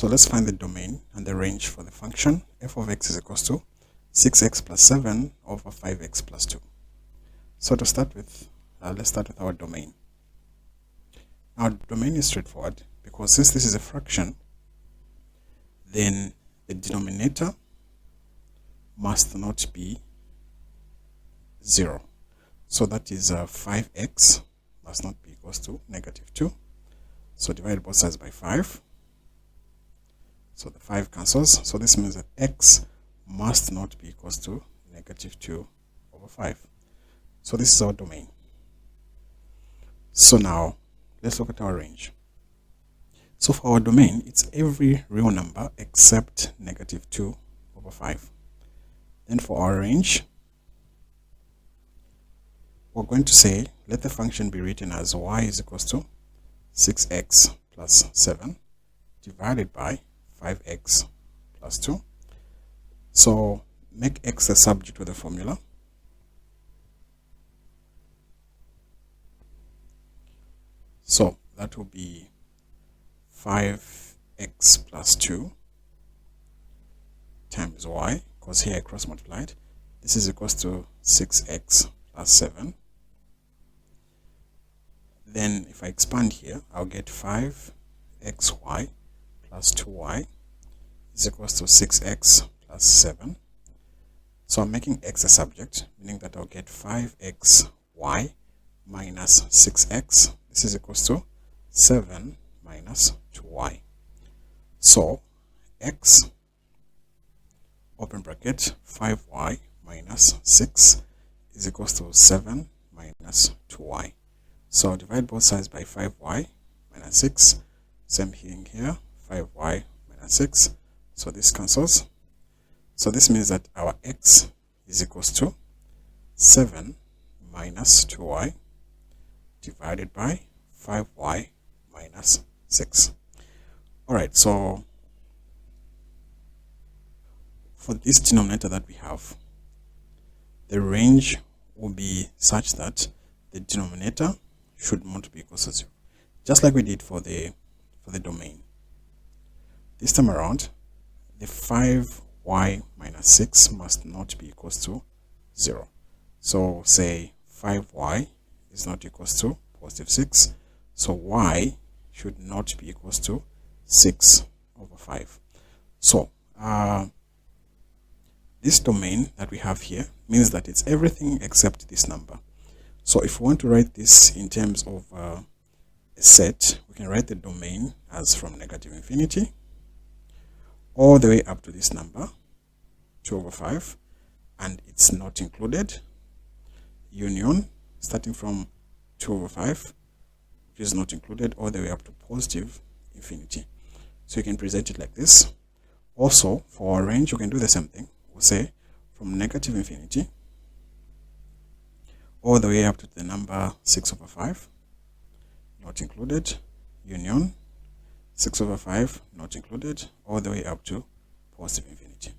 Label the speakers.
Speaker 1: So let's find the domain and the range for the function f of x is equals to 6x plus 7 over 5x plus 2. So to start with, let's start with our domain. Our domain is straightforward because since this is a fraction, then the denominator must not be 0. So that is 5x must not be equals to negative 2. So divide both sides by 5. So the 5 cancels. So this means that x must not be equals to negative 2 over 5. So this is our domain. So now let's look at our range. So for our domain, it's every real number except negative 2 over 5. Then for our range, we're going to say let the function be written as y is equals to 6x plus 7 divided by 5x plus 2. So make x a subject with the formula. So that will be 5x plus 2 times y, because here I cross multiplied. This is equals to 6x plus 7. Then if I expand here, I'll get 5xy plus 2y is equals to 6x plus 7. So I'm making x a subject, meaning that I'll get 5xy minus 6x. This is equals to 7 minus 2y. So x, open bracket, 5y minus 6 is equals to 7 minus 2y. So I'll divide both sides by 5y minus 6. Same thing here, 5y minus 6. So this cancels. So this means that our x is equals to 7 minus 2y divided by 5y minus 6. Alright, so for this denominator that we have, the range will be such that the denominator should not be equal to 0, just like we did for the domain. This time around, the 5y minus 6 must not be equals to 0. So say 5y is not equals to positive 6. So y should not be equals to 6 over 5. So this domain that we have here means that it's everything except this number. So if we want to write this in terms of a set, we can write the domain as from negative infinity all the way up to this number, 2 over 5, and it's not included, union, starting from 2 over 5, which is not included, all the way up to positive infinity. So you can present it like this. Also, for our range, you can do the same thing. We'll say from negative infinity all the way up to the number 6 over 5, not included, union, 6 over 5, not included, all the way up to positive infinity.